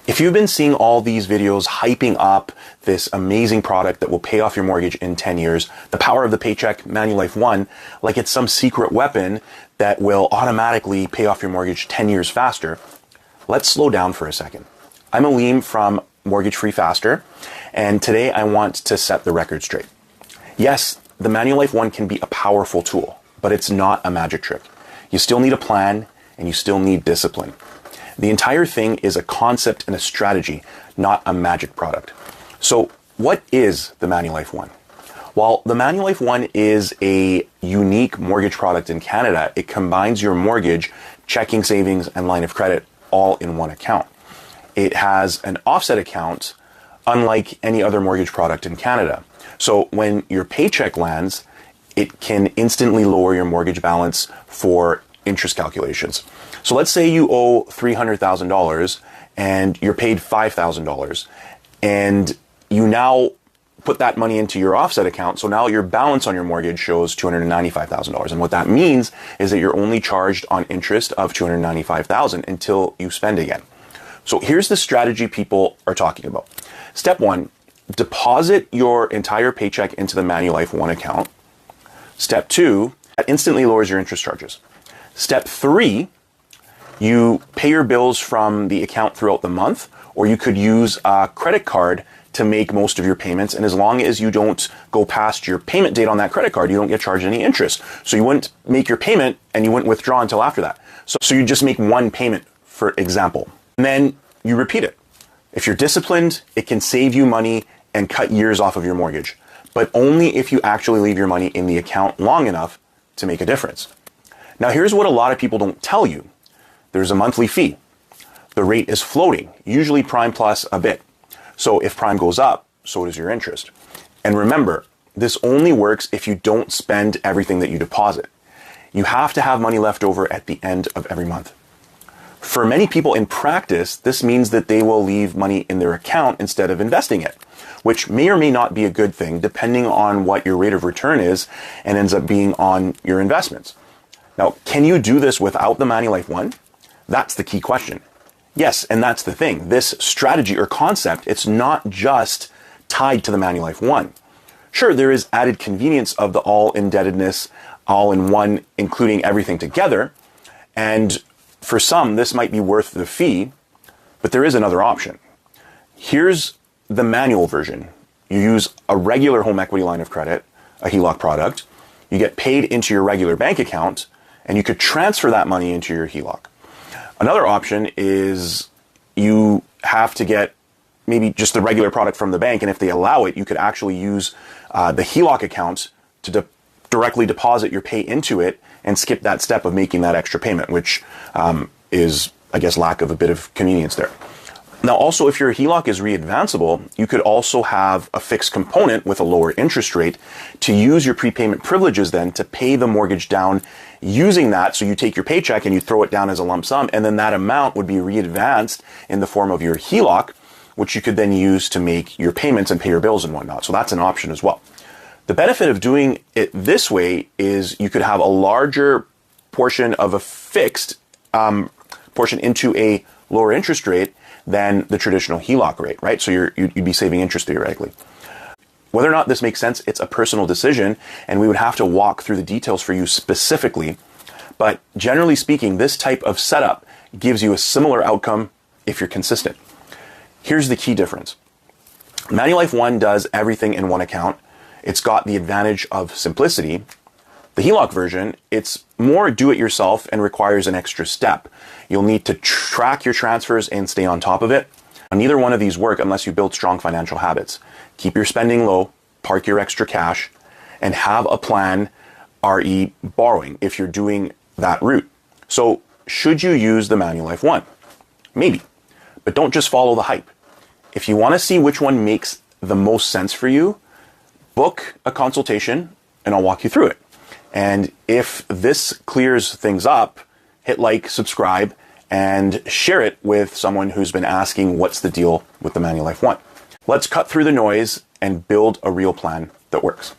If you've been seeing all these videos hyping up this amazing product that will pay off your mortgage in 10 years, the power of the paycheck, Manulife One, like it's some secret weapon that will automatically pay off your mortgage 10 years faster, let's slow down for a second. I'm Aleem from Mortgage Free Faster, and today I want to set the record straight. Yes, the Manulife One can be a powerful tool, but it's not a magic trick. You still need a plan, and you still need discipline. The entire thing is a concept and a strategy, not a magic product. So what is the Manulife One? While the Manulife One is a unique mortgage product in Canada, it combines your mortgage, checking, savings, and line of credit all in one account. It has an offset account unlike any other mortgage product in Canada. So when your paycheck lands, it can instantly lower your mortgage balance for interest calculations. So let's say you owe $300,000 and you're paid $5,000 and you now put that money into your offset account. So now your balance on your mortgage shows $295,000. And what that means is that you're only charged on interest of $295,000 until you spend again. So here's the strategy people are talking about. Step one, deposit your entire paycheck into the Manulife One account. Step two, that instantly lowers your interest charges. Step three, you pay your bills from the account throughout the month, or you could use a credit card to make most of your payments. And as long as you don't go past your payment date on that credit card, you don't get charged any interest. So you wouldn't make your payment and you wouldn't withdraw until after that. So you just make one payment, for example, and then you repeat it. If you're disciplined, it can save you money and cut years off of your mortgage, but only if you actually leave your money in the account long enough to make a difference. Now, here's what a lot of people don't tell you. There's a monthly fee. The rate is floating, usually prime plus a bit. So if prime goes up, so does your interest. And remember, this only works if you don't spend everything that you deposit. You have to have money left over at the end of every month. For many people in practice, this means that they will leave money in their account instead of investing it, which may or may not be a good thing depending on what your rate of return is and ends up being on your investments. Now, can you do this without the Manulife One? That's the key question. Yes, and that's the thing. This strategy or concept, it's not just tied to the Manulife One. Sure, there is added convenience of the all-indebtedness, all-in-one, including everything together. And for some, this might be worth the fee, but there is another option. Here's the manual version. You use a regular home equity line of credit, a HELOC product. You get paid into your regular bank account, and you could transfer that money into your HELOC. Another option is you have to get maybe just the regular product from the bank, and if they allow it, you could actually use the HELOC account to directly deposit your pay into it and skip that step of making that extra payment, which is, I guess, lack of a bit of convenience there. Now, also, if your HELOC is readvanceable, you could also have a fixed component with a lower interest rate to use your prepayment privileges then to pay the mortgage down using that. So you take your paycheck and you throw it down as a lump sum, and then that amount would be readvanced in the form of your HELOC, which you could then use to make your payments and pay your bills and whatnot. So that's an option as well. The benefit of doing it this way is you could have a larger portion of a fixed portion into a lower interest rate than the traditional HELOC rate, right? So you'd be saving interest theoretically. Whether or not this makes sense, it's a personal decision, and we would have to walk through the details for you specifically. But generally speaking, this type of setup gives you a similar outcome if you're consistent. Here's the key difference. Manulife One does everything in one account. It's got the advantage of simplicity. The HELOC version, it's more do-it-yourself and requires an extra step. You'll need to track your transfers and stay on top of it. Neither one of these work unless you build strong financial habits. Keep your spending low, park your extra cash, and have a plan, re borrowing, if you're doing that route. So should you use the Manulife One? Maybe, but don't just follow the hype. If you want to see which one makes the most sense for you, book a consultation and I'll walk you through it. And if this clears things up, hit like, subscribe, and share it with someone who's been asking what's the deal with the Manulife One. Let's cut through the noise and build a real plan that works.